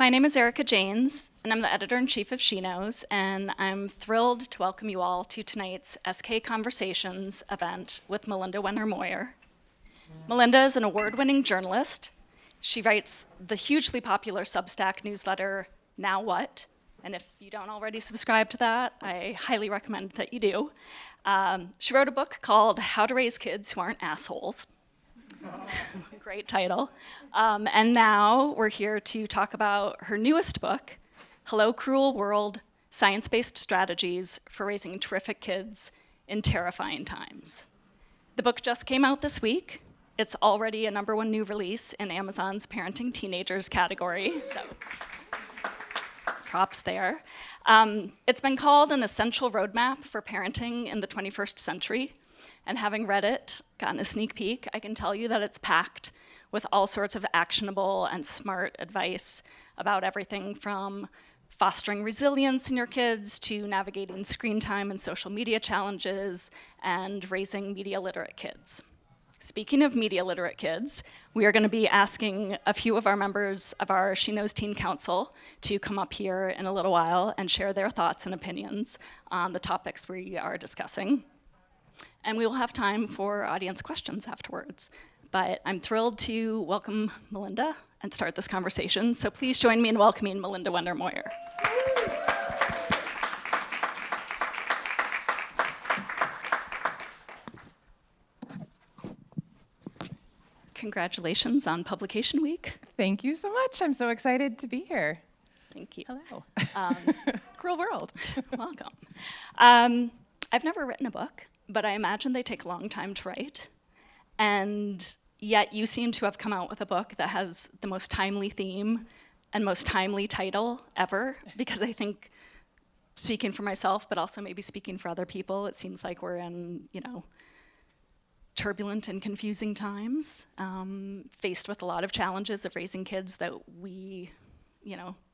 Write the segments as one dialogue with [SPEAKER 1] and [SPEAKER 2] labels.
[SPEAKER 1] My name is Erica Janes, and I'm the editor-in-chief of She Knows, and I'm thrilled to welcome you all to tonight's SK Conversations event with Melinda Wenner Moyer. Melinda is an award-winning journalist. She writes the hugely popular Substack newsletter, Now What? And if you don't already subscribe to that, I highly recommend that you do. She wrote a book called How to Raise Kids Who Aren't Assholes. Great title. And now we're here to talk about her newest book, Hello Cruel World, Science-Based Strategies for Raising Terrific Kids in Terrifying Times. The book just came out this week. It's already a #1 new release in Amazon's Parenting Teenagers category, so props there. It's been called an essential roadmap for parenting in the 21st century. And having read it, gotten a sneak peek, I can tell you that it's packed with all sorts of actionable and smart advice about everything from fostering resilience in your kids to navigating screen time and social media challenges and raising media literate kids. Speaking of media literate kids, we are going to be asking a few of our members of our She Knows Teen Council to come up here in a little while and share their thoughts and opinions on the topics we are discussing. And we will have time for audience questions afterwards. But I'm thrilled to welcome Melinda and start this conversation. So please join me in welcoming Melinda Wenner Moyer. Congratulations on Publication Week.
[SPEAKER 2] Thank you so much. I'm so excited to be here.
[SPEAKER 1] Thank you.
[SPEAKER 2] Hello. Cruel world.
[SPEAKER 1] Welcome. I've never written a book, but I imagine they take a long time to write. And yet you seem to have come out with a book that has the most timely theme and most timely title ever, because I think, speaking for myself, but also maybe speaking for other people, it seems like we're in, turbulent and confusing times, faced with a lot of challenges of raising kids that we,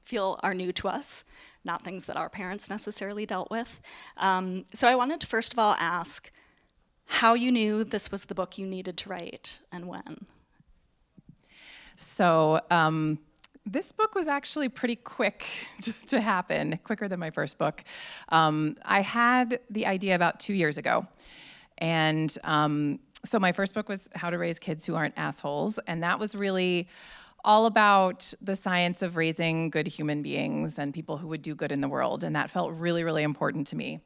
[SPEAKER 1] feel are new to us, not things that our parents necessarily dealt with. So I wanted to first of all ask how you knew this was the book you needed to write and when.
[SPEAKER 2] So this book was actually pretty quick to happen, quicker than my first book. I had the idea about 2 years ago. And so my first book was How to Raise Kids Who Aren't Assholes. And that was really all about the science of raising good human beings and people who would do good in the world. And that felt really, really important to me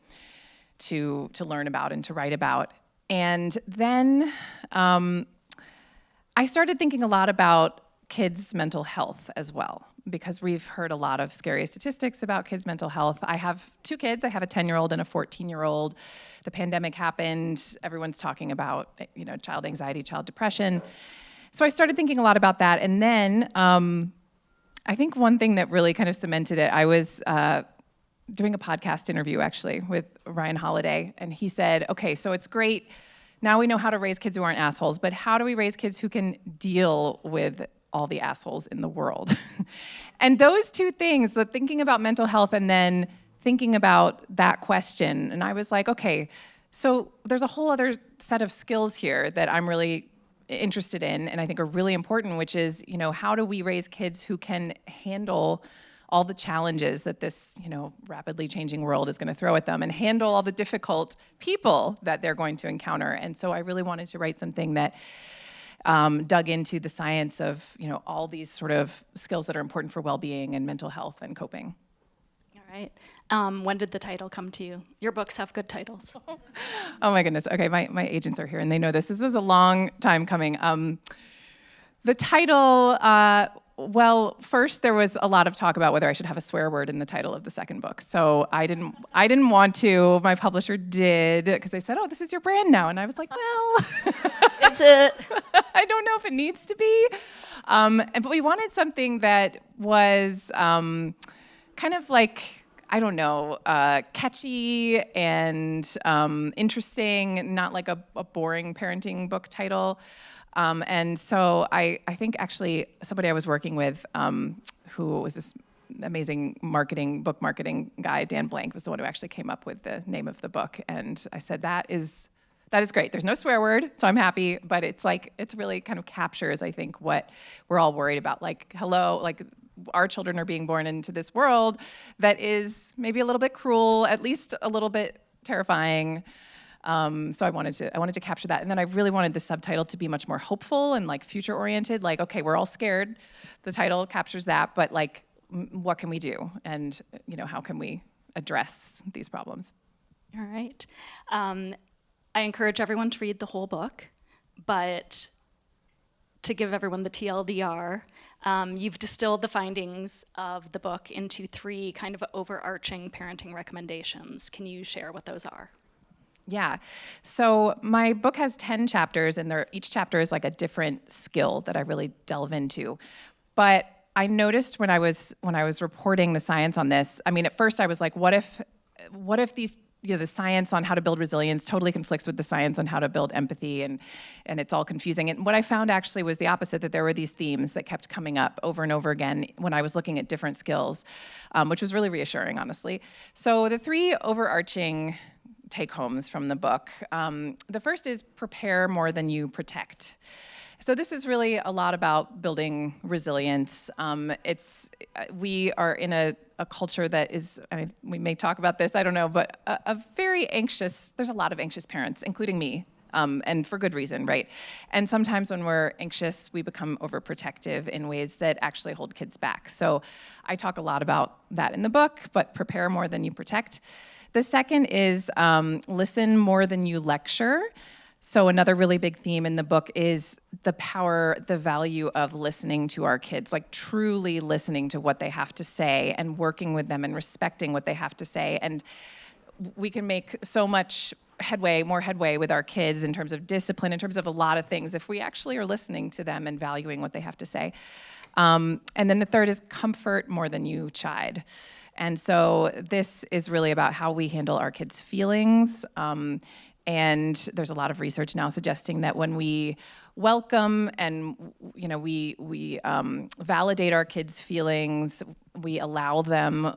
[SPEAKER 2] to learn about and to write about. And then I started thinking a lot about kids' mental health as well, because we've heard a lot of scary statistics about kids' mental health. I have 2 kids. I have a 10-year-old and a 14-year-old. The pandemic happened. Everyone's talking about, child anxiety, child depression. So I started thinking a lot about that. And then I think one thing that really kind of cemented it, I was doing a podcast interview actually with Ryan Holiday, and he said, okay, so it's great. Now we know how to raise kids who aren't assholes, but how do we raise kids who can deal with all the assholes in the world? And those 2 things, the thinking about mental health and then thinking about that question, and I was like, okay, so there's a whole other set of skills here that I'm really interested in and I think are really important, which is, how do we raise kids who can handle all the challenges that this, rapidly changing world is going to throw at them and handle all the difficult people that they're going to encounter. And so I really wanted to write something that dug into the science of, all these sort of skills that are important for well-being and mental health and coping.
[SPEAKER 1] All right. When did the title come to you? Your books have good titles.
[SPEAKER 2] Oh my goodness. Okay, my agents are here and they know this. This is a long time coming. The title, well, first there was a lot of talk about whether I should have a swear word in the title of the second book. So I didn't want to. My publisher did, because they said, "Oh, this is your brand now," and I was like, "Well,
[SPEAKER 1] is it?
[SPEAKER 2] I don't know if it needs to be." But we wanted something that was kind of like, I don't know, catchy and interesting, not like a boring parenting book title. And so I think actually somebody I was working with who was this amazing book marketing guy, Dan Blank, was the one who actually came up with the name of the book. And I said, that is great. There's no swear word, so I'm happy, but it's really kind of captures, I think, what we're all worried about. Like, hello, like our children are being born into this world that is maybe a little bit cruel, at least a little bit terrifying. So I wanted to capture that. And then I really wanted the subtitle to be much more hopeful and like future oriented, like, okay, we're all scared. The title captures that, but like, what can we do? And, how can we address these problems?
[SPEAKER 1] All right. I encourage everyone to read the whole book, but to give everyone the TLDR, you've distilled the findings of the book into 3 kind of overarching parenting recommendations. Can you share what those are?
[SPEAKER 2] Yeah. So my book has 10 chapters, and each chapter is like a different skill that I really delve into. But I noticed when I was reporting the science on this, I mean, at first I was like, what if these, the science on how to build resilience totally conflicts with the science on how to build empathy, and it's all confusing. And what I found actually was the opposite, that there were these themes that kept coming up over and over again when I was looking at different skills, which was really reassuring, honestly. So the 3 overarching take-homes from the book. The first is prepare more than you protect. So this is really a lot about building resilience. We are in a culture that is, we may talk about this, I don't know, but a very anxious, there's a lot of anxious parents, including me, and for good reason, right? And sometimes when we're anxious, we become overprotective in ways that actually hold kids back. So I talk a lot about that in the book, but prepare more than you protect. The second is listen more than you lecture. So another really big theme in the book is the value of listening to our kids, like truly listening to what they have to say and working with them and respecting what they have to say. And we can make so much more headway with our kids in terms of discipline, in terms of a lot of things, if we actually are listening to them and valuing what they have to say. And then the third is comfort more than you chide. And so this is really about how we handle our kids' feelings. And there's a lot of research now suggesting that when we welcome and we validate our kids' feelings, we allow them,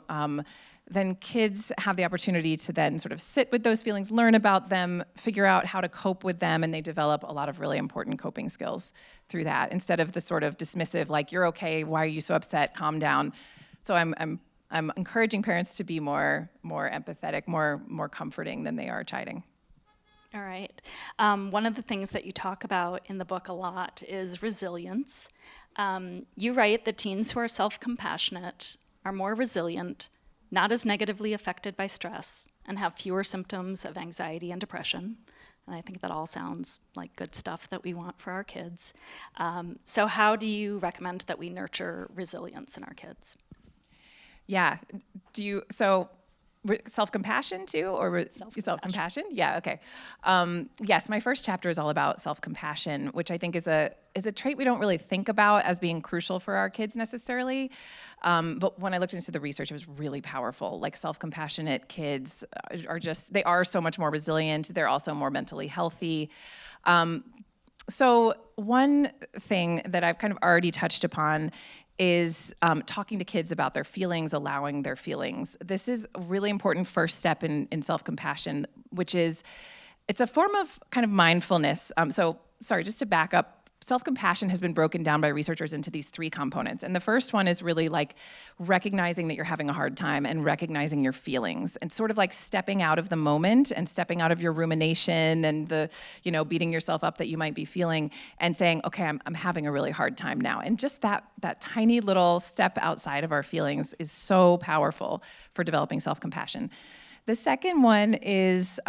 [SPEAKER 2] then kids have the opportunity to then sort of sit with those feelings, learn about them, figure out how to cope with them, and they develop a lot of really important coping skills through that, instead of the sort of dismissive, like, you're okay, why are you so upset, calm down. So I'm encouraging parents to be more empathetic, more comforting than they are chiding.
[SPEAKER 1] All right. One of the things that you talk about in the book a lot is resilience. You write that teens who are self-compassionate are more resilient, not as negatively affected by stress, and have fewer symptoms of anxiety and depression. And I think that all sounds like good stuff that we want for our kids. So how do you recommend that we nurture resilience in our kids?
[SPEAKER 2] Yeah. Self-compassion too, or self-compassion? Yeah, okay. Yes, my first chapter is all about self-compassion, which I think is a trait we don't really think about as being crucial for our kids necessarily. But when I looked into the research, it was really powerful. Like, self-compassionate kids they are so much more resilient. They're also more mentally healthy. So one thing that I've kind of already touched upon is talking to kids about their feelings, allowing their feelings. This is a really important first step in self-compassion, which is, it's a form of kind of mindfulness. Just to back up, self-compassion has been broken down by researchers into these 3 components. And the first one is really like recognizing that you're having a hard time and recognizing your feelings, and sort of like stepping out of the moment and stepping out of your rumination and the, beating yourself up that you might be feeling, and saying, okay, I'm having a really hard time now. And just that tiny little step outside of our feelings is so powerful for developing self-compassion. The second one is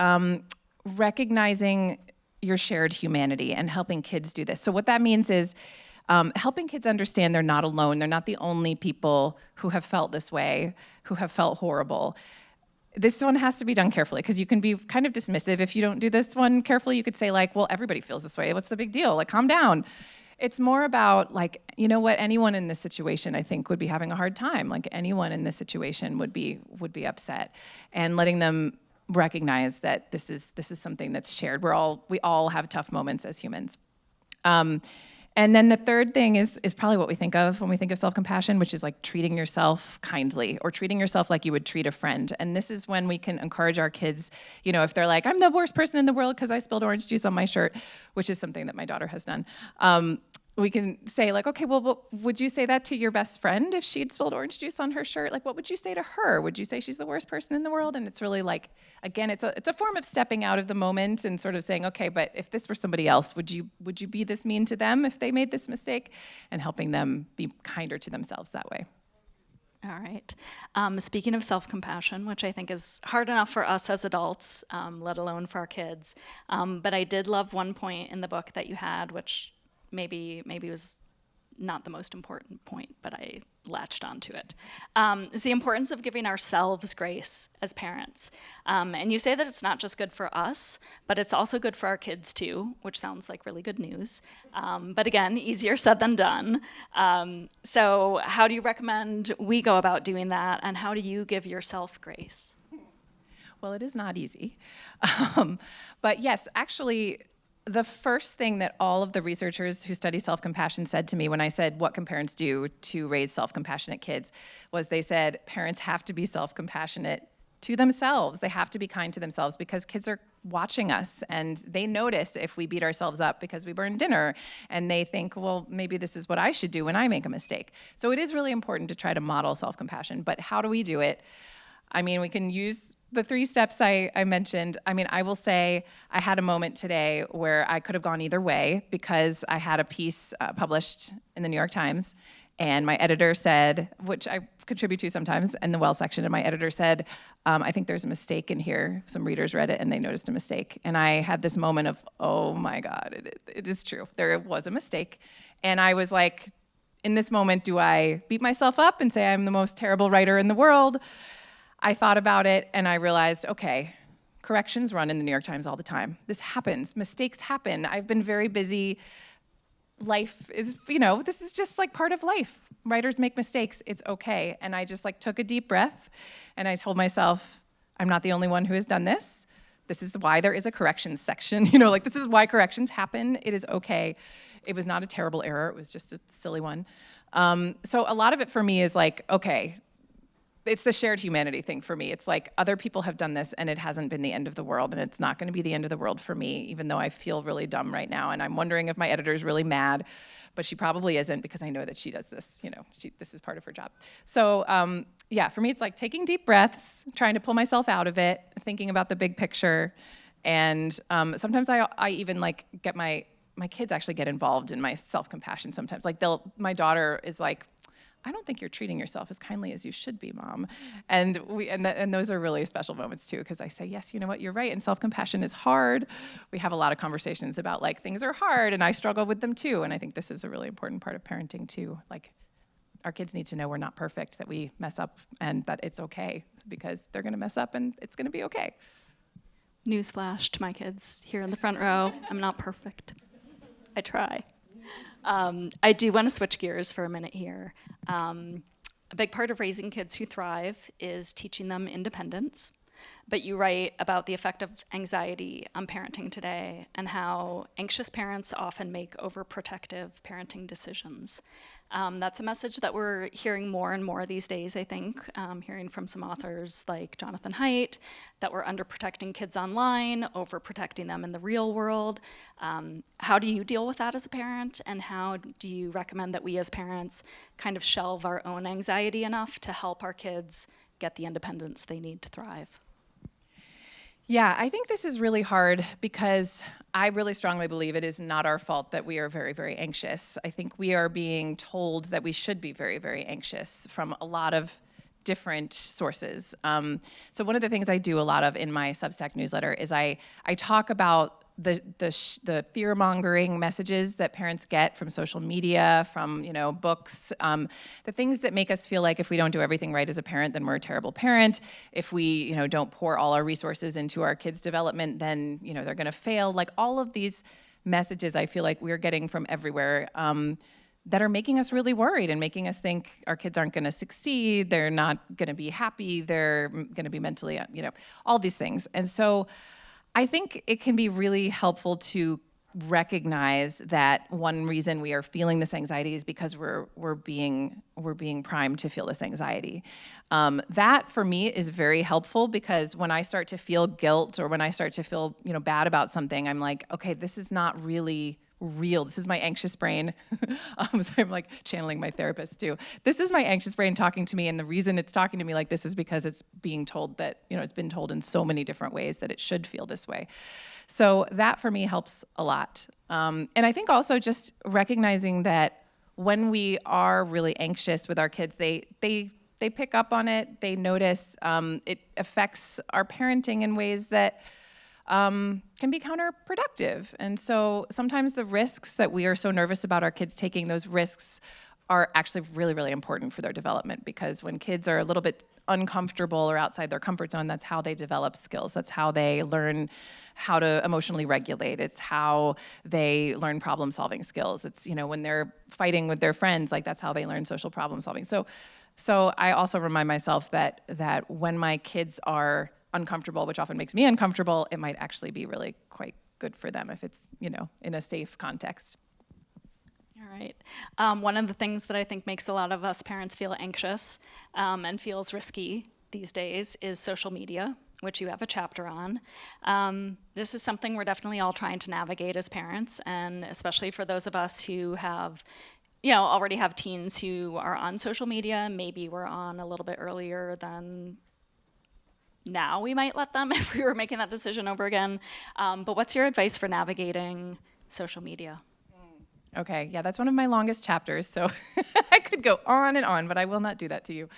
[SPEAKER 2] recognizing your shared humanity and helping kids do this. So what that means is helping kids understand they're not alone. They're not the only people who have felt this way, who have felt horrible. This one has to be done carefully, because you can be kind of dismissive if you don't do this one carefully. You could say, like, well, everybody feels this way. What's the big deal? Like, calm down. It's more about, like, you know what? Anyone in this situation, I think, would be having a hard time. Like, anyone in this situation would be upset, and letting them recognize that this is something that's shared. We all have tough moments as humans. And then the third thing is probably what we think of when we think of self-compassion, which is like treating yourself kindly, or treating yourself like you would treat a friend. And this is when we can encourage our kids, if they're like, I'm the worst person in the world because I spilled orange juice on my shirt, which is something that my daughter has done. we can say like, okay, well, would you say that to your best friend if she'd spilled orange juice on her shirt? Like, what would you say to her? Would you say she's the worst person in the world? And it's really like, again, it's a form of stepping out of the moment and sort of saying, okay, but if this were somebody else, would you be this mean to them if they made this mistake? And helping them be kinder to themselves that way.
[SPEAKER 1] All right. Speaking of self-compassion, which I think is hard enough for us as adults, let alone for our kids, but I did love one point in the book that you had, which maybe was not the most important point, but I latched onto it. Is the importance of giving ourselves grace as parents. And you say that it's not just good for us, but it's also good for our kids too, which sounds like really good news. But again, easier said than done. So how do you recommend we go about doing that, and how do you give yourself grace?
[SPEAKER 2] Well, it is not easy. But yes, actually, the first thing that all of the researchers who study self-compassion said to me when I said, what can parents do to raise self-compassionate kids, was they said, parents have to be self-compassionate to themselves. They have to be kind to themselves because kids are watching us and they notice if we beat ourselves up because we burned dinner, and they think, well, maybe this is what I should do when I make a mistake. So it is really important to try to model self-compassion, but how do we do it? I mean, we can use the 3 steps I mentioned. I mean, I will say I had a moment today where I could have gone either way because I had a piece published in the New York Times, and my editor said, which I contribute to sometimes, in the well section, and my editor said, I think there's a mistake in here. Some readers read it and they noticed a mistake. And I had this moment of, oh my God, it is true. There was a mistake. And I was like, in this moment, do I beat myself up and say I'm the most terrible writer in the world? I thought about it and I realized, okay, corrections run in the New York Times all the time. This happens. Mistakes happen. I've been very busy. Life is, this is just like part of life. Writers make mistakes. It's okay. And I just like took a deep breath and I told myself, I'm not the only one who has done this. This is why there is a corrections section. This is why corrections happen. It is okay. It was not a terrible error. It was just a silly one. So a lot of it for me is like, okay, it's the shared humanity thing for me. It's like other people have done this and it hasn't been the end of the world, and it's not going to be the end of the world for me, even though I feel really dumb right now. And I'm wondering if my editor is really mad, but she probably isn't because I know that she does this, this is part of her job. So for me, it's like taking deep breaths, trying to pull myself out of it, thinking about the big picture. And sometimes I even like get my kids actually get involved in my self-compassion sometimes. Like my daughter is like, I don't think you're treating yourself as kindly as you should be, Mom. And those are really special moments too, because I say, yes, you know what, you're right, and self-compassion is hard. We have a lot of conversations about like things are hard, and I struggle with them too. And I think this is a really important part of parenting too. Like, our kids need to know we're not perfect, that we mess up, and that it's okay because they're going to mess up, and it's going to be okay.
[SPEAKER 1] Newsflash to my kids here in the front row: I'm not perfect. I try. I do want to switch gears for a minute here. A big part of raising kids who thrive is teaching them independence. But you write about the effect of anxiety on parenting today and how anxious parents often make overprotective parenting decisions. That's a message that we're hearing more and more these days, I think, hearing from some authors like Jonathan Haidt, that we're underprotecting kids online, overprotecting them in the real world. How do you deal with that as a parent, and how do you recommend that we as parents kind of shelve our own anxiety enough to help our kids get the independence they need to thrive?
[SPEAKER 2] Yeah, I think this is really hard because I really strongly believe it is not our fault that we are very, very anxious. I think we are being told that we should be very, very anxious from a lot of different sources. So one of the things I do a lot of in my Substack newsletter is I talk about the fear-mongering messages that parents get from social media, from books, the things that make us feel like if we don't do everything right as a parent, then we're a terrible parent. If we don't pour all our resources into our kids' development, then they're going to fail. Like all of these messages, I feel like we're getting from everywhere. That are making us really worried and making us think our kids aren't going to succeed, they're not going to be happy, they're going to be mentally, all these things. And so I think it can be really helpful to recognize that one reason we are feeling this anxiety is because we're being primed to feel this anxiety. That for me is very helpful, because when I start to feel guilt or when I start to feel bad about something, I'm like, okay, this is not really real. This is my anxious brain. So I'm like channeling my therapist too. This is my anxious brain talking to me, and the reason it's talking to me like this is because it's being told that, it's been told in so many different ways that it should feel this way. So that for me helps a lot. And I think also just recognizing that when we are really anxious with our kids, they pick up on it, they notice. It affects our parenting in ways that can be counterproductive. And so sometimes the risks that we are so nervous about our kids taking, those risks are actually really, really important for their development, because when kids are a little bit uncomfortable or outside their comfort zone, that's how they develop skills. That's how they learn how to emotionally regulate. It's how they learn problem solving skills. It's, when they're fighting with their friends, like that's how they learn social problem solving. So I also remind myself that when my kids are uncomfortable, which often makes me uncomfortable, it might actually be really quite good for them if it's, in a safe context.
[SPEAKER 1] All right. One of the things that I think makes a lot of us parents feel anxious and feels risky these days is social media, which you have a chapter on. This is something we're definitely all trying to navigate as parents, and especially for those of us who have, already have teens who are on social media. Maybe we're on a little bit earlier than now we might let them if we were making that decision over again. But what's your advice for navigating social media?
[SPEAKER 2] Okay, yeah, that's one of my longest chapters, so I could go on and on, but I will not do that to you.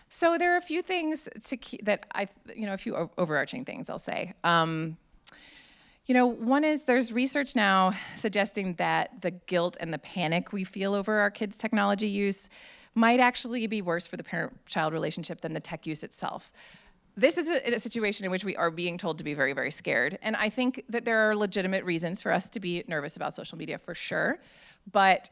[SPEAKER 2] So there are a few things that a few overarching things I'll say. One is there's research now suggesting that the guilt and the panic we feel over our kids' technology use might actually be worse for the parent-child relationship than the tech use itself. This is a situation in which we are being told to be very, very scared. And I think that there are legitimate reasons for us to be nervous about social media, for sure. But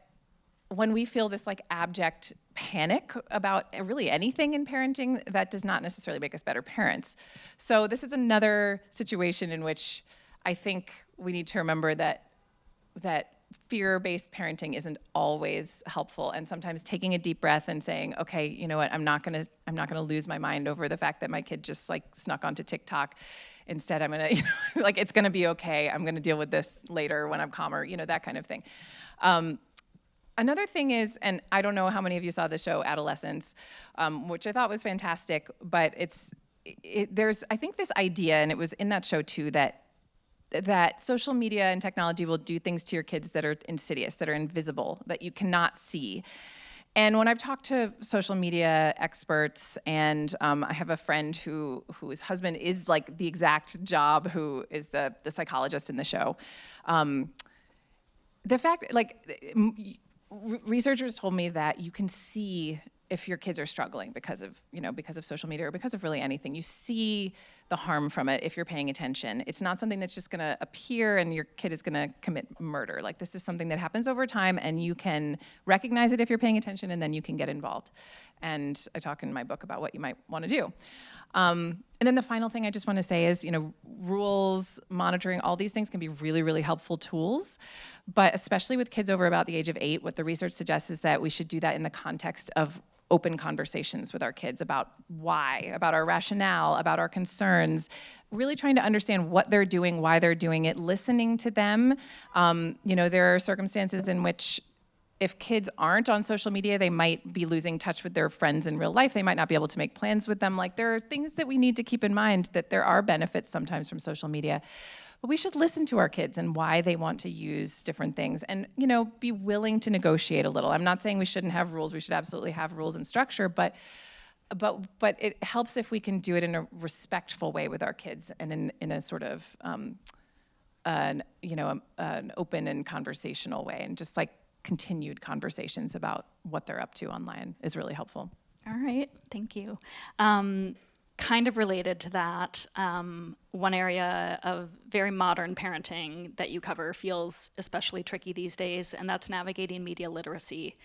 [SPEAKER 2] when we feel this abject panic about really anything in parenting, that does not necessarily make us better parents. So this is another situation in which I think we need to remember that fear-based parenting isn't always helpful, and sometimes taking a deep breath and saying, okay, you know what, I'm not gonna lose my mind over the fact that my kid just snuck onto TikTok. Instead, I'm gonna, it's gonna be okay. I'm gonna deal with this later when I'm calmer, that kind of thing. Another thing is, and I don't know how many of you saw the show Adolescence, which I thought was fantastic, but there's I think this idea, and it was in that show too, that social media and technology will do things to your kids that are insidious, that are invisible, that you cannot see. And when I've talked to social media experts, and I have a friend whose husband is the exact job, who is the psychologist in the show. The fact, researchers told me that you can see if your kids are struggling because of social media or because of really anything. You see the harm from it if you're paying attention. It's not something that's just gonna appear and your kid is gonna commit murder. This is something that happens over time, and you can recognize it if you're paying attention, and then you can get involved. And I talk in my book about what you might wanna do. And then the final thing I just wanna say is, rules, monitoring, all these things can be really, really helpful tools. But especially with kids over about the age of 8, what the research suggests is that we should do that in the context of open conversations with our kids about why, about our rationale, about our concerns, really trying to understand what they're doing, why they're doing it, listening to them. There are circumstances in which if kids aren't on social media, they might be losing touch with their friends in real life. They might not be able to make plans with them. There are things that we need to keep in mind, that there are benefits sometimes from social media. But we should listen to our kids and why they want to use different things, and be willing to negotiate a little. I'm not saying we shouldn't have rules. We should absolutely have rules and structure, but it helps if we can do it in a respectful way with our kids, and in a sort of an open and conversational way, and just continued conversations about what they're up to online is really helpful.
[SPEAKER 1] All right, thank you. Kind of related to that, one area of very modern parenting that you cover feels especially tricky these days, and that's navigating media literacy.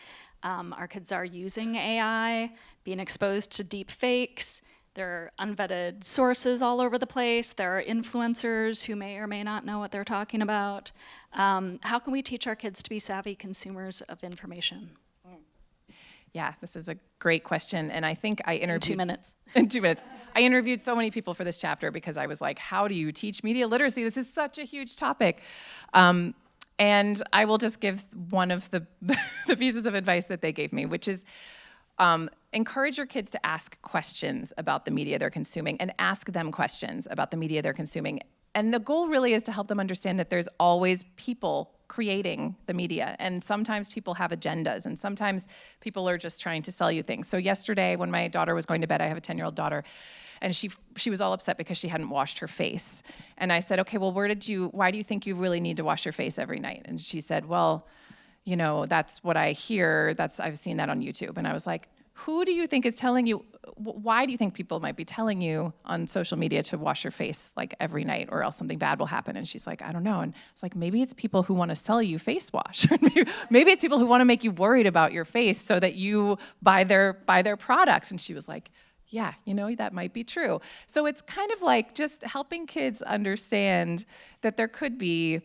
[SPEAKER 1] Our kids are using AI, being exposed to deep fakes. There are unvetted sources all over the place. There are influencers who may or may not know what they're talking about. How can we teach our kids to be savvy consumers of information?
[SPEAKER 2] Yeah, this is a great question, and I think I interviewed...
[SPEAKER 1] In 2 minutes.
[SPEAKER 2] In 2 minutes. I interviewed so many people for this chapter because I was like, how do you teach media literacy? This is such a huge topic. And I will just give one of the, the pieces of advice that they gave me, which is encourage your kids to ask questions about the media they're consuming and ask them questions about the media they're consuming. And the goal really is to help them understand that there's always people creating the media. And sometimes people have agendas, and sometimes people are just trying to sell you things. So yesterday, when my daughter was going to bed, I have a 10-year-old daughter, and she was all upset because she hadn't washed her face. And I said, okay, well, why do you think you really need to wash your face every night? And she said, well, that's what I hear. I've seen that on YouTube. And I was like, who do you think is telling you? Why do you think people might be telling you on social media to wash your face like every night, or else something bad will happen? And she's like, I don't know. And it's like, maybe it's people who want to sell you face wash. Maybe it's people who want to make you worried about your face so that you buy their products. And she was like, yeah, that might be true. So it's kind of like just helping kids understand that there could be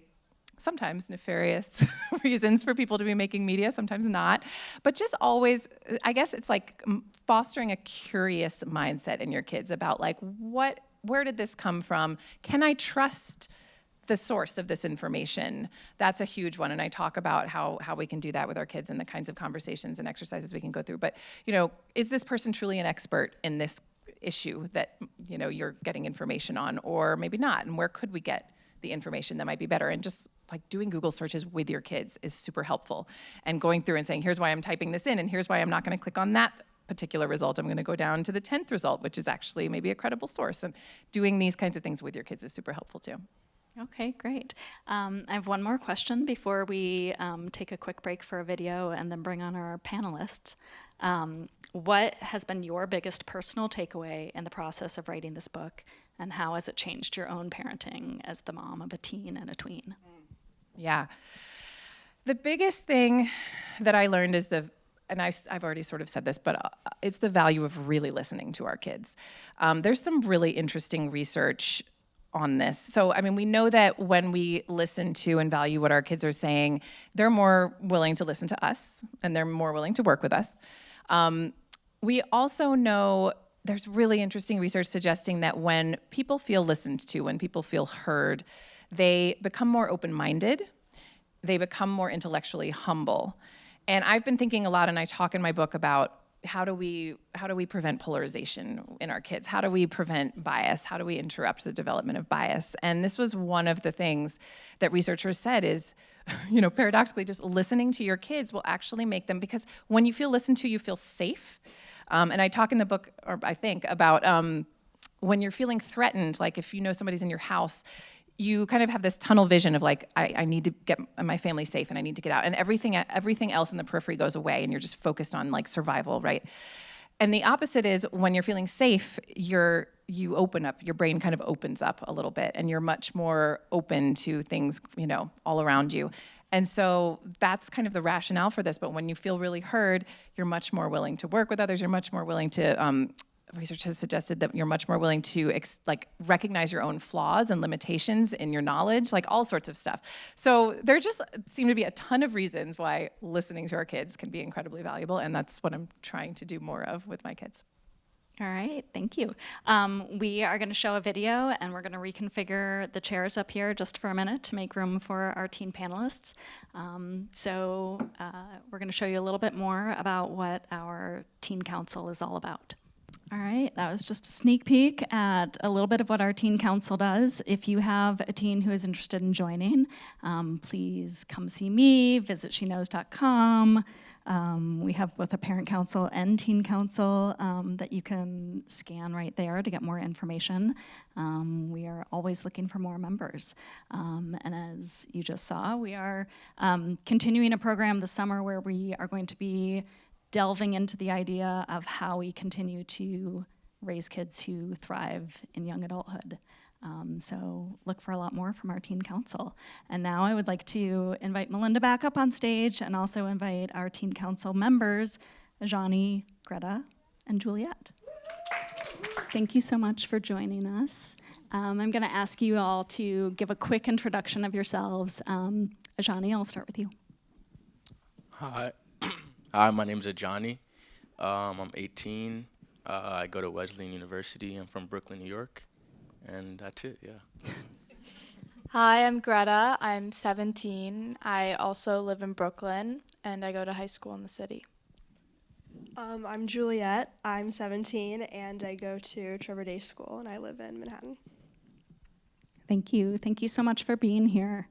[SPEAKER 2] sometimes nefarious reasons for people to be making media, sometimes not. But just always, I guess it's like fostering a curious mindset in your kids about like, where did this come from? Can I trust the source of this information? That's a huge one. And I talk about how we can do that with our kids and the kinds of conversations and exercises we can go through. But, is this person truly an expert in this issue that, you're getting information on, or maybe not? And where could we get the information that might be better? And just like doing Google searches with your kids is super helpful. And going through and saying, here's why I'm typing this in, and here's why I'm not going to click on that particular result. I'm going to go down to the 10th result, which is actually maybe a credible source. And doing these kinds of things with your kids is super helpful too.
[SPEAKER 1] Okay, great. I have one more question before we take a quick break for a video and then bring on our panelists. What has been your biggest personal takeaway in the process of writing this book, and how has it changed your own parenting as the mom of a teen and a tween?
[SPEAKER 2] Yeah. The biggest thing that I learned is I've already sort of said this, but it's the value of really listening to our kids. There's some really interesting research on this. So, we know that when we listen to and value what our kids are saying, they're more willing to listen to us, and they're more willing to work with us. We also know there's really interesting research suggesting that when people feel listened to, when people feel heard, they become more open-minded, they become more intellectually humble. And I've been thinking a lot, and I talk in my book about how do we prevent polarization in our kids? How do we prevent bias? How do we interrupt the development of bias? And this was one of the things that researchers said is, paradoxically, just listening to your kids will actually make them, because when you feel listened to, you feel safe. And I talk in the book, or I think, about when you're feeling threatened, like if somebody's in your house, you kind of have this tunnel vision of like, I need to get my family safe and I need to get out. And everything else in the periphery goes away and you're just focused on like survival, right? And the opposite is when you're feeling safe, you open up, your brain kind of opens up a little bit and you're much more open to things, all around you. And so that's kind of the rationale for this. But when you feel really heard, you're much more willing to work with others. You're much more willing to, research has suggested that you're much more willing to recognize your own flaws and limitations in your knowledge, like all sorts of stuff. So there just seem to be a ton of reasons why listening to our kids can be incredibly valuable. And that's what I'm trying to do more of with my kids.
[SPEAKER 1] All right, thank you. We are going to show a video, and we're going to reconfigure the chairs up here just for a minute to make room for our teen panelists. So we're going to show you a little bit more about what our Teen Council is all about. All right, that was just a sneak peek at a little bit of what our Teen Council does. If you have a teen who is interested in joining, please come see me, visit sheknows.com. We have both a parent council and teen council that you can scan right there to get more information. We are always looking for more members. And as you just saw, we are continuing a program this summer where we are going to be delving into the idea of how we continue to raise kids who thrive in young adulthood. So look for a lot more from our Teen Council. And now I would like to invite Melinda back up on stage and also invite our Teen Council members, Ajani, Greta, and Juliet. Thank you so much for joining us. I'm going to ask you all to give a quick introduction of yourselves. Ajani, I'll start with you.
[SPEAKER 3] Hi. Hi, my name is Ajani. I'm 18. I go to Wesleyan University. I'm from Brooklyn, New York. And that's it, yeah.
[SPEAKER 4] Hi, I'm Greta. I'm 17. I also live in Brooklyn, and I go to high school in the city.
[SPEAKER 5] I'm Juliet. I'm 17, and I go to Trevor Day School, and I live in Manhattan.
[SPEAKER 1] Thank you. Thank you so much for being here.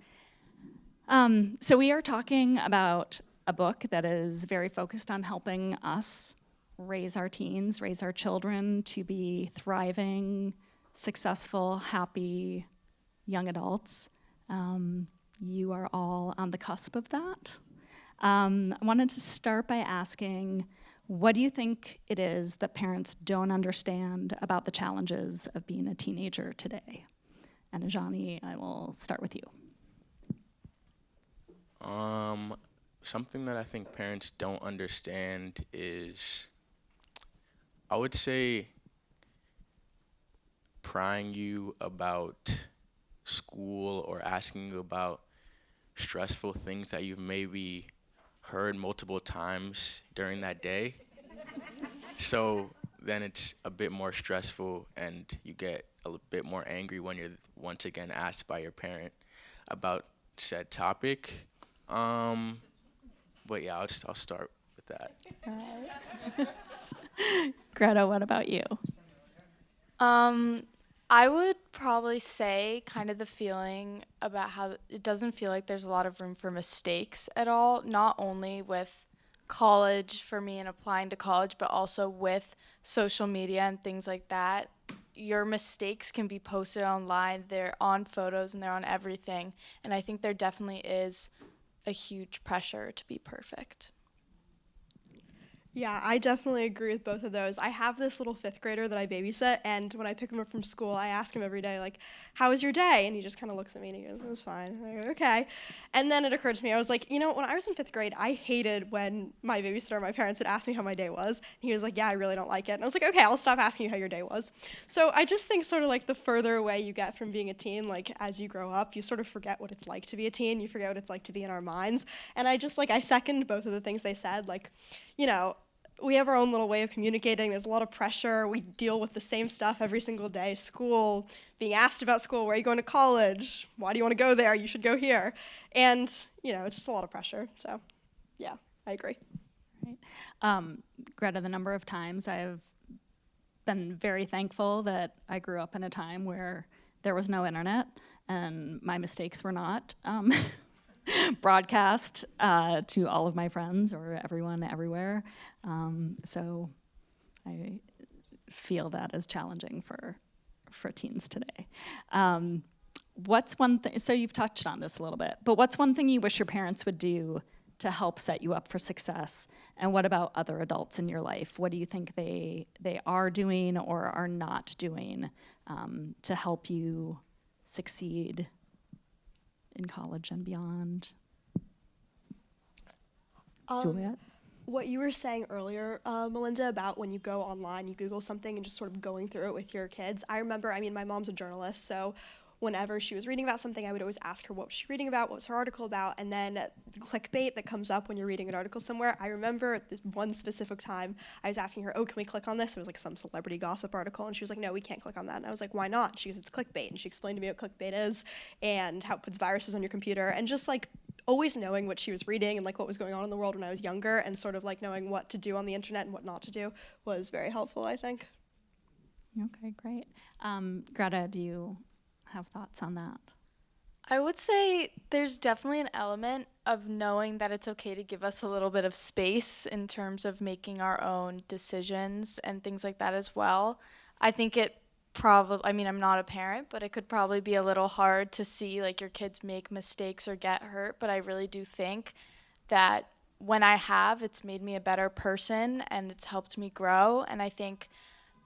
[SPEAKER 1] So we are talking about a book that is very focused on helping us raise our teens, raise our children to be thriving, successful, happy young adults. You are all on the cusp of that. I wanted to start by asking, what do you think it is that parents don't understand about the challenges of being a teenager today? And Ajani, I will start with you.
[SPEAKER 3] Something that I think parents don't understand is, I would say, prying you about school or asking you about stressful things that you've maybe heard multiple times during that day. So then it's a bit more stressful and you get a bit more angry when you're once again asked by your parent about said topic. But yeah, I'll start with that.
[SPEAKER 1] Greta, what about you?
[SPEAKER 4] I would probably say kind of the feeling about how it doesn't feel like there's a lot of room for mistakes at all, not only with college for me and applying to college, but also with social media and things like that. Your mistakes can be posted online. They're on photos and they're on everything. And I think there definitely is a huge pressure to be perfect.
[SPEAKER 5] Yeah, I definitely agree with both of those. I have this little 5th grader that I babysit, and when I pick him up from school, I ask him every day, like, how was your day? And he just kind of looks at me and he goes, it was fine. And I go, okay. And then it occurred to me, I was like, when I was in 5th grade, I hated when my babysitter, my parents, would ask me how my day was. And he was like, yeah, I really don't like it. And I was like, okay, I'll stop asking you how your day was. So I just think sort of like the further away you get from being a teen, like as you grow up, you sort of forget what it's like to be a teen. You forget what it's like to be in our minds. And I second both of the things they said, like, we have our own little way of communicating. There's a lot of pressure. We deal with the same stuff every single day. School, being asked about school, where are you going to college? Why do you want to go there? You should go here. And, it's just a lot of pressure. So, yeah, I agree.
[SPEAKER 1] Right. Greta, the number of times I've been very thankful that I grew up in a time where there was no internet and my mistakes were not broadcast to all of my friends or everyone everywhere. So I feel that as challenging for teens today. What's one thing, so you've touched on this a little bit, but what's one thing you wish your parents would do to help set you up for success? And what about other adults in your life? What do you think they are doing or are not doing to help you succeed in college and beyond? Juliet?
[SPEAKER 5] What you were saying earlier, Melinda, about when you go online, you Google something and just sort of going through it with your kids. I remember, my mom's a journalist, so whenever she was reading about something, I would always ask her what was she reading about, what was her article about, and then clickbait that comes up when you're reading an article somewhere. I remember this one specific time I was asking her, oh, can we click on this? It was like some celebrity gossip article, and she was like, no, we can't click on that. And I was like, why not? She goes, it's clickbait, and she explained to me what clickbait is and how it puts viruses on your computer, and just like always knowing what she was reading and like what was going on in the world when I was younger and sort of like knowing what to do on the internet and what not to do was very helpful, I think.
[SPEAKER 1] Okay, great. Greta, do you have thoughts on that?
[SPEAKER 4] I would say there's definitely an element of knowing that it's okay to give us a little bit of space in terms of making our own decisions and things like that as well. I think it probably, I'm not a parent, but it could probably be a little hard to see like your kids make mistakes or get hurt, but I really do think that when I have, it's made me a better person and it's helped me grow, and I think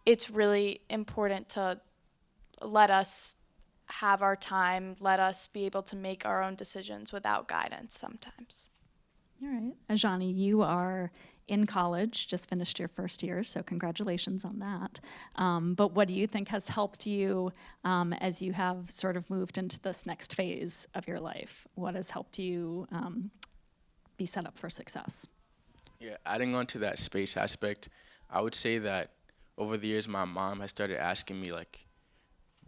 [SPEAKER 4] it's really important to let us have our time, let us be able to make our own decisions without guidance sometimes.
[SPEAKER 1] All right. Ajani, you are in college, just finished your first year, so congratulations on that. But what do you think has helped you as you have sort of moved into this next phase of your life? What has helped you be set up for success?
[SPEAKER 3] Yeah, adding on to that space aspect, I would say that over the years, my mom has started asking me, like,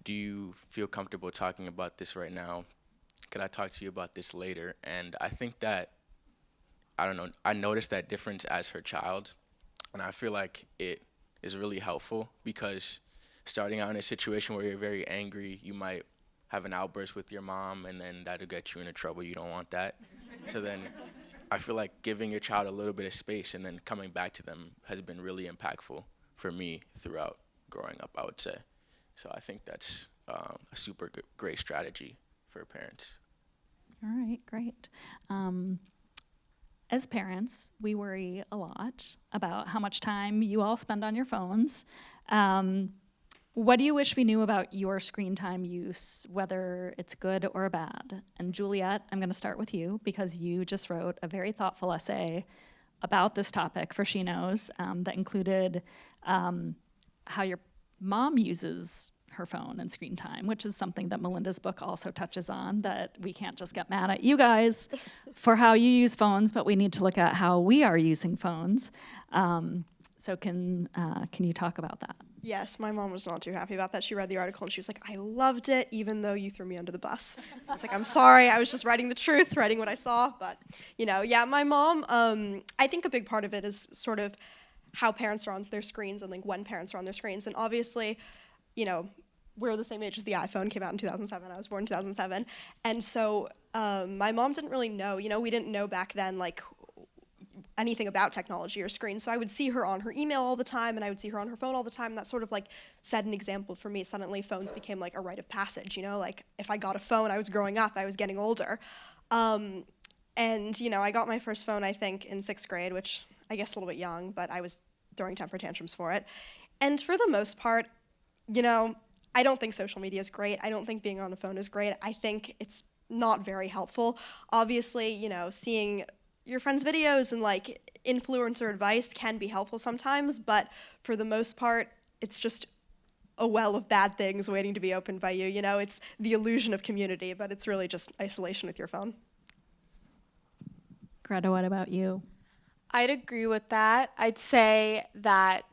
[SPEAKER 3] do you feel comfortable talking about this right now? could I talk to you about this later? And I think that, I don't know, I noticed that difference as her child, and I feel like it is really helpful because starting out in a situation where you're very angry, you might have an outburst with your mom, and then that'll get you into trouble. You don't want that. So then I feel like giving your child a little bit of space and then coming back to them has been really impactful for me throughout growing up, I would say. So I think that's a super great strategy for parents.
[SPEAKER 1] All right, great. As parents, we worry a lot about how much time you all spend on your phones. What do you wish we knew about your screen time use, whether it's good or bad? And Juliet, I'm going to start with you because you just wrote a very thoughtful essay about this topic for She Knows that included how your mom uses her phone and screen time, which is something that Melinda's book also touches on, that we can't just get mad at you guys for how you use phones, but we need to look at how we are using phones. So can you talk about that?
[SPEAKER 5] Yes, my mom was not too happy about that. She read the article and she was like, I loved it, even though you threw me under the bus. I was like, I'm sorry, I was just writing the truth, writing what I saw. But, yeah, my mom, I think a big part of it is sort of how parents are on their screens and like when parents are on their screens. And obviously, we're the same age as the iPhone, came out in 2007. I was born in 2007. And so my mom didn't really know, we didn't know back then, like, anything about technology or screens. So I would see her on her email all the time, and I would see her on her phone all the time. And that sort of like set an example for me. Suddenly phones became like a rite of passage, like if I got a phone, I was growing up, I was getting older. And, I got my first phone, I think, in 6th grade, which I guess a little bit young, but I was throwing temper tantrums for it. And for the most part, I don't think social media is great. I don't think being on the phone is great. I think it's not very helpful. Obviously, seeing your friends' videos and like influencer advice can be helpful sometimes, but for the most part, it's just a well of bad things waiting to be opened by you. It's the illusion of community, but it's really just isolation with your phone.
[SPEAKER 1] Greta, what about you?
[SPEAKER 4] I'd agree with that. I'd say that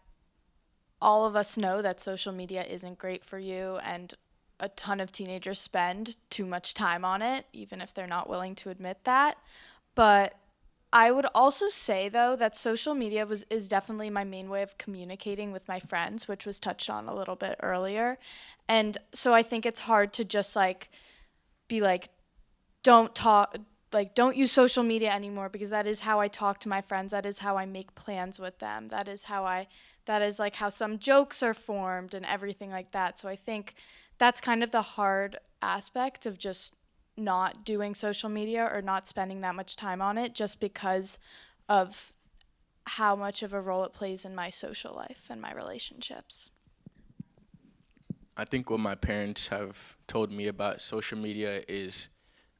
[SPEAKER 4] all of us know that social media isn't great for you, and a ton of teenagers spend too much time on it, even if they're not willing to admit that. But I would also say, though, that social media is definitely my main way of communicating with my friends, which was touched on a little bit earlier. And so I think it's hard to just be like, don't use social media anymore, because that is how I talk to my friends. That is how I make plans with them. That is how some jokes are formed and everything like that. So I think that's kind of the hard aspect of just not doing social media or not spending that much time on it, just because of how much of a role it plays in my social life and my relationships.
[SPEAKER 3] I think what my parents have told me about social media is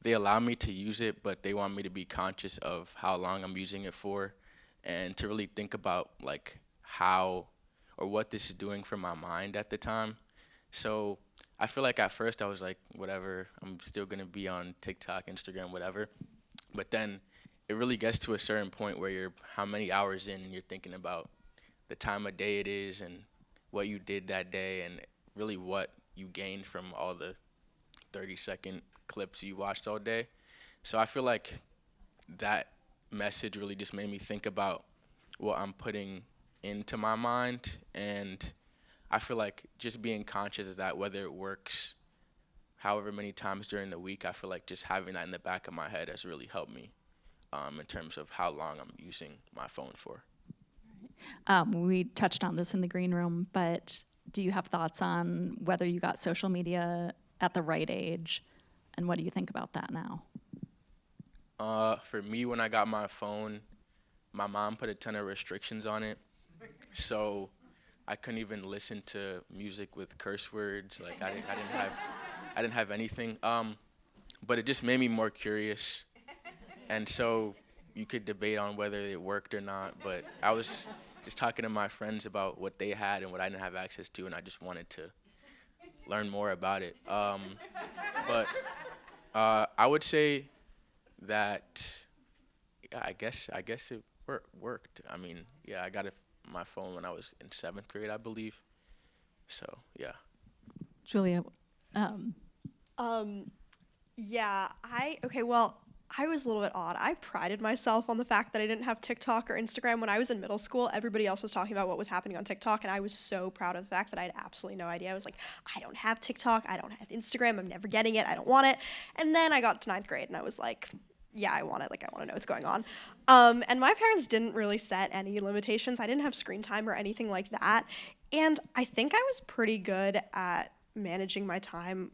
[SPEAKER 3] they allow me to use it, but they want me to be conscious of how long I'm using it for and to really think about like how or what this is doing for my mind at the time. So I feel like at first I was like, whatever, I'm still going to be on TikTok, Instagram, whatever. But then it really gets to a certain point where you're how many hours in and you're thinking about the time of day it is and what you did that day and really what you gained from all the 30-second clips you watched all day. So I feel like that message really just made me think about what I'm putting into my mind, and I feel like just being conscious of that, whether it works however many times during the week, I feel like just having that in the back of my head has really helped me in terms of how long I'm using my phone for.
[SPEAKER 1] We touched on this in the green room, but do you have thoughts on whether you got social media at the right age, and what do you think about that now?
[SPEAKER 3] For me, when I got my phone, my mom put a ton of restrictions on it, so I couldn't even listen to music with curse words. Like I didn't have anything. But it just made me more curious, and so you could debate on whether it worked or not. But I was just talking to my friends about what they had and what I didn't have access to, and I just wanted to learn more about it. But I would say that I guess it worked. I mean, yeah, I got my phone when I was in 7th grade, I believe. So, yeah.
[SPEAKER 1] Julia,
[SPEAKER 5] Yeah, I was a little bit odd. I prided myself on the fact that I didn't have TikTok or Instagram. When I was in middle school, everybody else was talking about what was happening on TikTok, and I was so proud of the fact that I had absolutely no idea. I was like, I don't have TikTok, I don't have Instagram, I'm never getting it, I don't want it. And then I got to ninth grade, and I was like, yeah, I want it. Like, I want to know what's going on. And my parents didn't really set any limitations. I didn't have screen time or anything like that. And I think I was pretty good at managing my time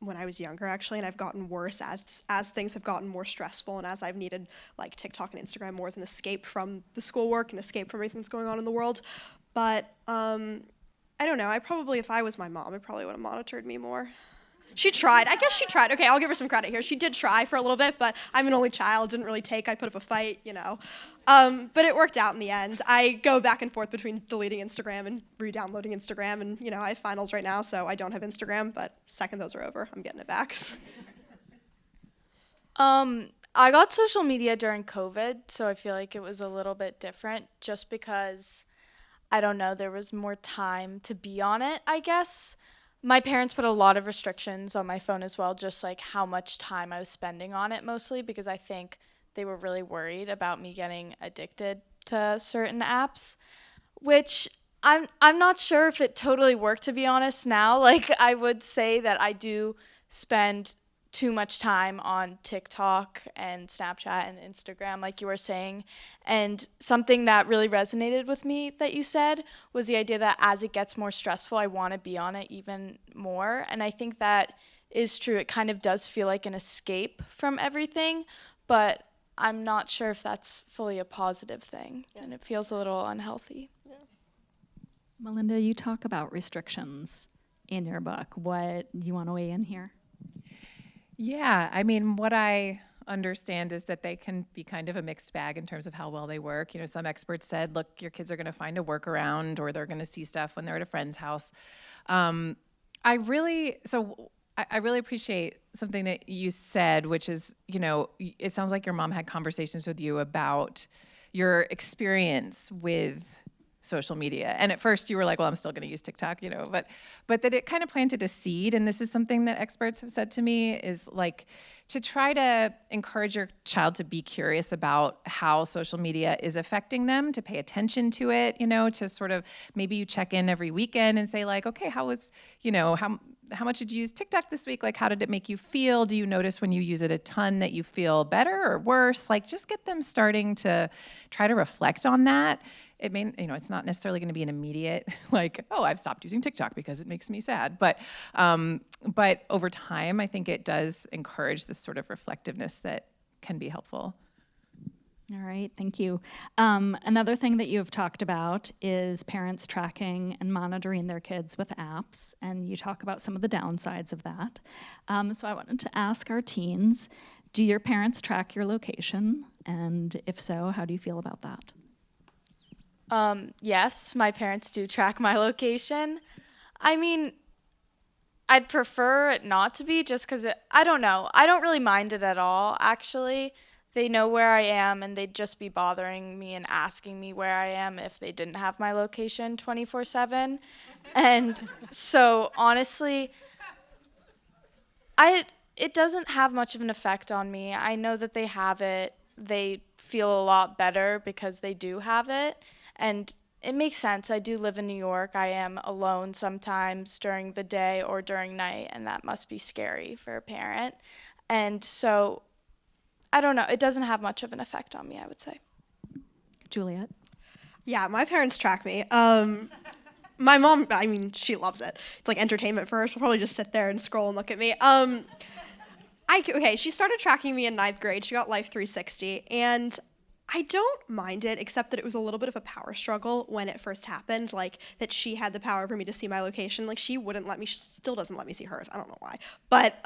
[SPEAKER 5] when I was younger, actually, and I've gotten worse as things have gotten more stressful and as I've needed like TikTok and Instagram more as an escape from the schoolwork and escape from everything that's going on in the world. But I don't know. If I was my mom, I probably would have monitored me more. She tried. I guess she tried. Okay, I'll give her some credit here. She did try for a little bit, but I'm an only child. Didn't really take. I put up a fight, you know. But it worked out in the end. I go back and forth between deleting Instagram and re-downloading Instagram, and you know, I have finals right now, so I don't have Instagram. But second those are over, I'm getting it back.
[SPEAKER 4] I got social media during COVID, so I feel like it was a little bit different just because, I don't know, there was more time to be on it, I guess. My parents put a lot of restrictions on my phone as well, just like how much time I was spending on it mostly, because I think they were really worried about me getting addicted to certain apps, which I'm not sure if it totally worked, to be honest now. Like, I would say that I do spend too much time on TikTok and Snapchat and Instagram, like you were saying. And something that really resonated with me that you said was the idea that as it gets more stressful, I want to be on it even more. And I think that is true. It kind of does feel like an escape from everything, but I'm not sure if that's fully a positive thing. Yeah. And it feels a little unhealthy. Yeah.
[SPEAKER 1] Melinda, you talk about restrictions in your book. What you want to weigh in here?
[SPEAKER 2] Yeah, I mean, what I understand is that they can be kind of a mixed bag in terms of how well they work. You know, some experts said, look, your kids are going to find a workaround, or they're going to see stuff when they're at a friend's house. I really appreciate something that you said, which is, you know, it sounds like your mom had conversations with you about your experience with social media. And at first you were like, well, I'm still going to use TikTok, you know, but that it kind of planted a seed. And this is something that experts have said to me, is like to try to encourage your child to be curious about how social media is affecting them, to pay attention to it, you know, to sort of, maybe you check in every weekend and say like, okay, how was, you know, how much did you use TikTok this week? Like, how did it make you feel? Do you notice when you use it a ton that you feel better or worse? Like, just get them starting to try to reflect on that. It may, you know, it's not necessarily going to be an immediate, like, oh, I've stopped using TikTok because it makes me sad. But over time, I think it does encourage this sort of reflectiveness that can be helpful.
[SPEAKER 1] All right, thank you. Another thing that you've talked about is parents tracking and monitoring their kids with apps, and you talk about some of the downsides of that. So I wanted to ask our teens, do your parents track your location? And if so, how do you feel about that?
[SPEAKER 4] Yes, my parents do track my location. I mean, I'd prefer it not to be, just because I don't know. I don't really mind it at all, actually. They know where I am, and they'd just be bothering me and asking me where I am if they didn't have my location 24/7. And so, honestly, it doesn't have much of an effect on me. I know that they have it. They feel a lot better because they do have it. And it makes sense. I do live in New York. I am alone sometimes during the day or during night, and that must be scary for a parent. And so, I don't know. It doesn't have much of an effect on me, I would say.
[SPEAKER 1] Juliet?
[SPEAKER 5] Yeah, my parents track me. My mom, I mean, she loves it. It's like entertainment for her. She'll probably just sit there and scroll and look at me. She started tracking me in ninth grade. She got Life 360, and I don't mind it, except that it was a little bit of a power struggle when it first happened, like that she had the power for me to see my location. Like, she wouldn't let me, she still doesn't let me see hers. I don't know why. But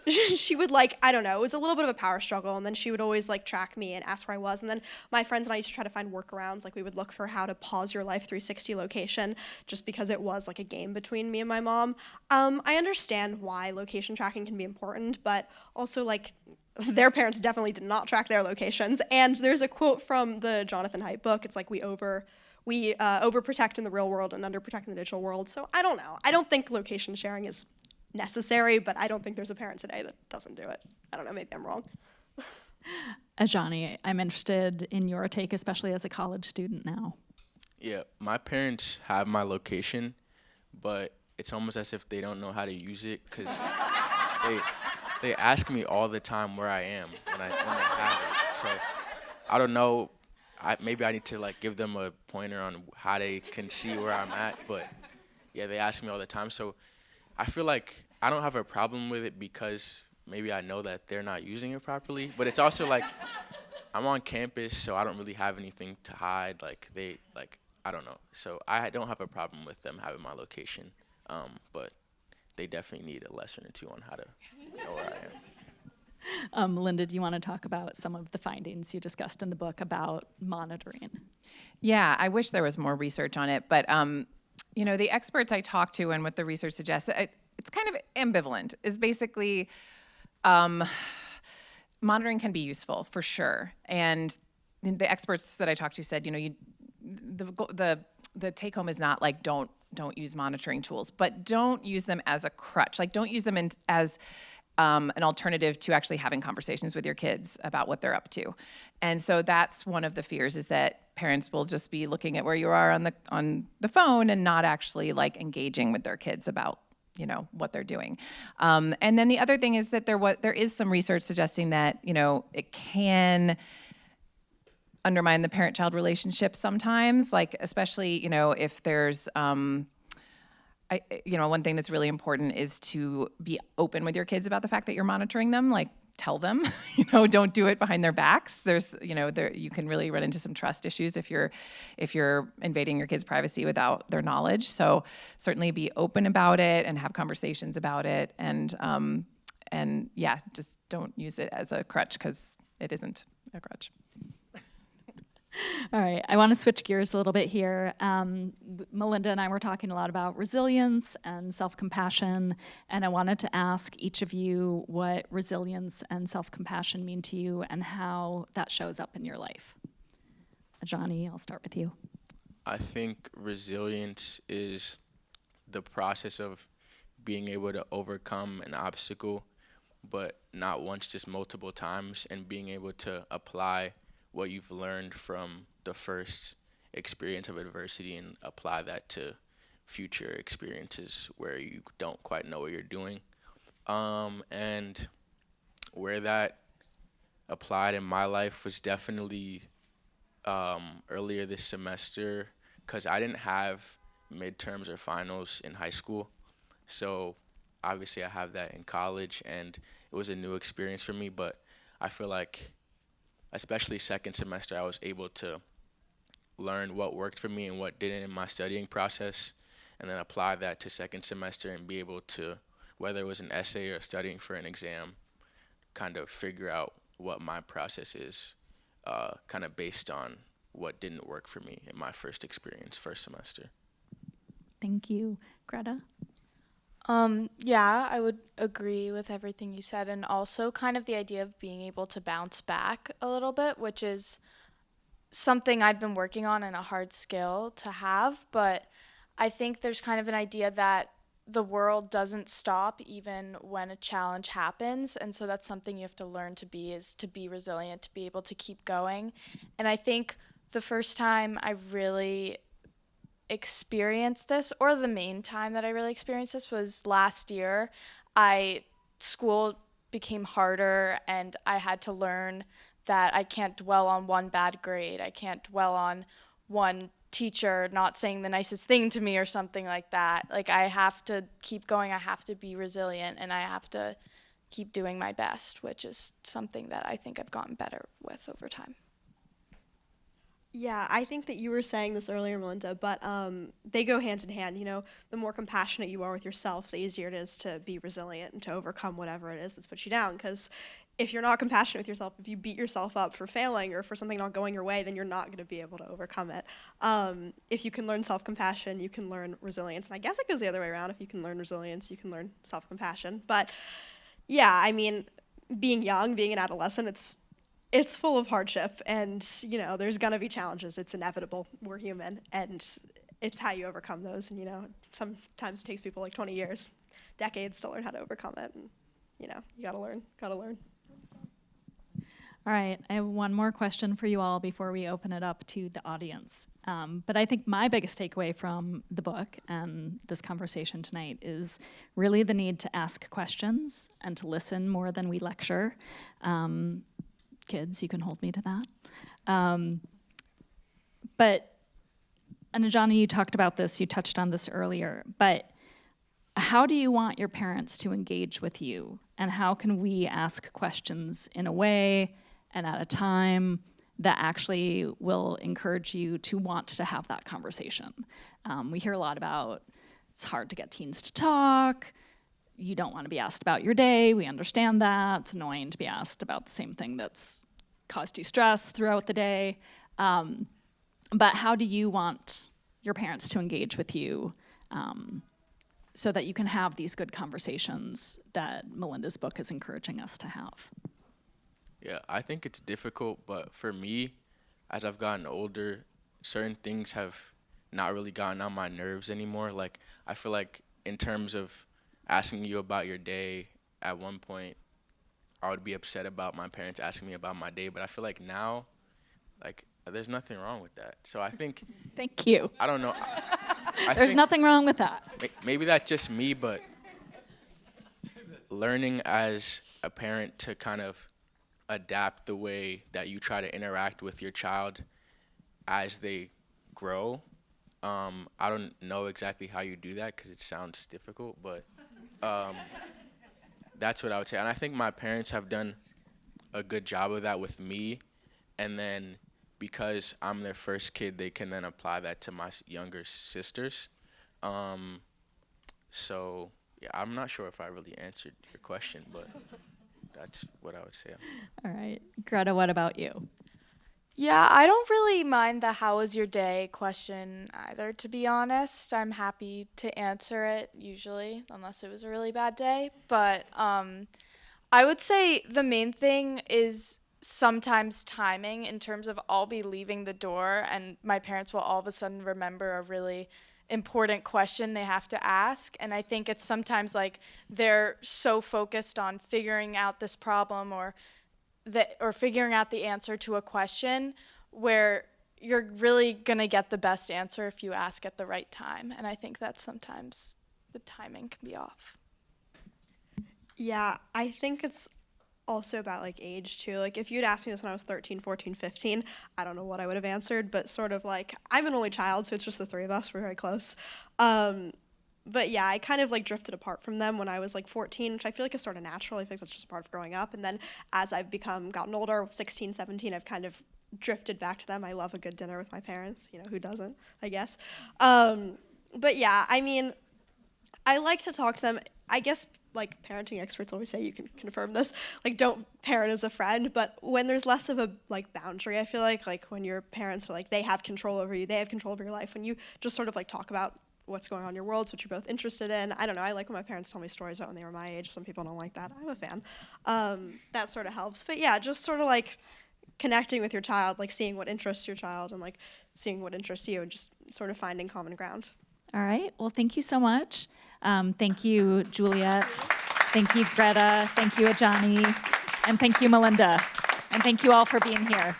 [SPEAKER 5] she would, like, I don't know, it was a little bit of a power struggle, and then she would always like track me and ask where I was. And then my friends and I used to try to find workarounds. Like, we would look for how to pause your Life 360 location, just because it was like a game between me and my mom. I understand why location tracking can be important, but also, like, their parents definitely did not track their locations. And there's a quote from the Jonathan Haidt book. It's like, we overprotect in the real world and underprotect in the digital world. So I don't know. I don't think location sharing is necessary, but I don't think there's a parent today that doesn't do it. I don't know, maybe I'm wrong.
[SPEAKER 6] Ajani, I'm interested in your take, especially as a college student now.
[SPEAKER 3] Yeah, my parents have my location, but it's almost as if they don't know how to use it because they ask me all the time where I am when they have it. So I don't know. Maybe I need to like give them a pointer on how they can see where I'm at. But yeah, they ask me all the time. So I feel like I don't have a problem with it because maybe I know that they're not using it properly. But it's also like I'm on campus, so I don't really have anything to hide. I don't know. So I don't have a problem with them having my location. But they definitely need a lesson or two on how to know where I am.
[SPEAKER 6] Melinda, do you want to talk about some of the findings you discussed in the book about monitoring?
[SPEAKER 2] Yeah, I wish there was more research on it, but the experts I talked to and what the research suggests, it's kind of ambivalent. Is basically monitoring can be useful for sure, and the experts that I talked to said, the take home is not like don't use monitoring tools, but don't use them as a crutch. Like don't use them as an alternative to actually having conversations with your kids about what they're up to. And so that's one of the fears, is that parents will just be looking at where you are on the phone and not actually like engaging with their kids about what they're doing. And then the other thing is that there is some research suggesting that it can undermine the parent-child relationship sometimes, like especially if there's one thing that's really important is to be open with your kids about the fact that you're monitoring them. Like tell them, don't do it behind their backs. There's, you can really run into some trust issues if you're invading your kids' privacy without their knowledge. So certainly be open about it and have conversations about it. And yeah, just don't use it as a crutch because it isn't a crutch.
[SPEAKER 6] All right, I want to switch gears a little bit here. Melinda and I were talking a lot about resilience and self-compassion, and I wanted to ask each of you what resilience and self-compassion mean to you and how that shows up in your life. Ajani, I'll start with you.
[SPEAKER 3] I think resilience is the process of being able to overcome an obstacle, but not once, just multiple times, and being able to apply what you've learned from the first experience of adversity and apply that to future experiences where you don't quite know what you're doing. And where that applied in my life was definitely earlier this semester, because I didn't have midterms or finals in high school. So obviously I have that in college, and it was a new experience for me, but I feel like especially second semester, I was able to learn what worked for me and what didn't in my studying process, and then apply that to second semester and be able to, whether it was an essay or studying for an exam, kind of figure out what my process is, kind of based on what didn't work for me in my first experience, first semester.
[SPEAKER 6] Thank you. Greta?
[SPEAKER 4] Yeah, I would agree with everything you said, and also kind of the idea of being able to bounce back a little bit, which is something I've been working on and a hard skill to have, but I think there's kind of an idea that the world doesn't stop even when a challenge happens, and so that's something you have to learn to be, is to be resilient, to be able to keep going. And I think the first time I really experienced this, or the main time that I really experienced this, was last year. School became harder, and I had to learn that I can't dwell on one bad grade. I can't dwell on one teacher not saying the nicest thing to me or something like that. Like, I have to keep going. I have to be resilient, and I have to keep doing my best, which is something that I think I've gotten better with over time.
[SPEAKER 5] Yeah, I think that you were saying this earlier, Melinda, but they go hand in hand. The more compassionate you are with yourself, the easier it is to be resilient and to overcome whatever it is that's put you down. Because if you're not compassionate with yourself, if you beat yourself up for failing or for something not going your way, then you're not going to be able to overcome it. If you can learn self-compassion, you can learn resilience. And I guess it goes the other way around. If you can learn resilience, you can learn self-compassion. But yeah, I mean, being young, being an adolescent, it's full of hardship, and there's gonna be challenges. It's inevitable. We're human, and it's how you overcome those. And, sometimes it takes people like 20 years, decades to learn how to overcome it. And, you gotta learn.
[SPEAKER 6] All right, I have one more question for you all before we open it up to the audience. But I think my biggest takeaway from the book and this conversation tonight is really the need to ask questions and to listen more than we lecture. Kids, you can hold me to that. But Johnny, you talked about this, you touched on this earlier, but how do you want your parents to engage with you? And how can we ask questions in a way and at a time that actually will encourage you to want to have that conversation? We hear a lot about it's hard to get teens to talk. You don't want to be asked about your day. We understand that. It's annoying to be asked about the same thing that's caused you stress throughout the day. But how do you want your parents to engage with you so that you can have these good conversations that Melinda's book is encouraging us to have?
[SPEAKER 3] Yeah, I think it's difficult, but for me, as I've gotten older, certain things have not really gotten on my nerves anymore. Like, I feel like in terms of asking you about your day, at one point, I would be upset about my parents asking me about my day, but I feel like now, like, there's nothing wrong with that. So I think...
[SPEAKER 6] Thank you.
[SPEAKER 3] I don't know. I
[SPEAKER 6] There's
[SPEAKER 3] think
[SPEAKER 6] nothing wrong with that.
[SPEAKER 3] maybe that's just me, but learning as a parent to kind of adapt the way that you try to interact with your child as they grow. I don't know exactly how you do that because it sounds difficult, but that's what I would say. And I think my parents have done a good job of that with me. And then because I'm their first kid, they can then apply that to my younger sisters. So, yeah, I'm not sure if I really answered your question, but that's what I would say.
[SPEAKER 6] All right. Greta, what about you?
[SPEAKER 4] Yeah, I don't really mind the how was your day question either, to be honest. I'm happy to answer it usually, unless it was a really bad day. But I would say the main thing is sometimes timing in terms of I'll be leaving the door and my parents will all of a sudden remember a really important question they have to ask. And I think it's sometimes like they're so focused on figuring out this problem or figuring out the answer to a question where you're really going to get the best answer if you ask at the right time. And I think that sometimes the timing can be off.
[SPEAKER 5] Yeah, I think it's also about like age too. Like if you'd asked me this when I was 13, 14, 15, I don't know what I would have answered, but sort of like I'm an only child, so it's just the three of us. We're very close. But yeah, I kind of like drifted apart from them when I was like 14, which I feel like is sort of natural. I think that's just a part of growing up. And then as I've gotten older, 16, 17, I've kind of drifted back to them. I love a good dinner with my parents. Who doesn't, I guess. But yeah, I mean, I like to talk to them. I guess like parenting experts always say, you can confirm this, like don't parent as a friend, but when there's less of a like boundary, I feel like when your parents are like, they have control over you, they have control over your life, when you just sort of like talk about what's going on in your world, what you're both interested in. I don't know, I like when my parents tell me stories about when they were my age. Some people don't like that. I'm a fan. That sort of helps. But yeah, just sort of like connecting with your child, like seeing what interests your child and like seeing what interests you and just sort of finding common ground.
[SPEAKER 6] All right. Well, thank you so much. Thank you, Juliet. Thank you, Greta. Thank you, Ajani. And thank you, Melinda. And thank you all for being here.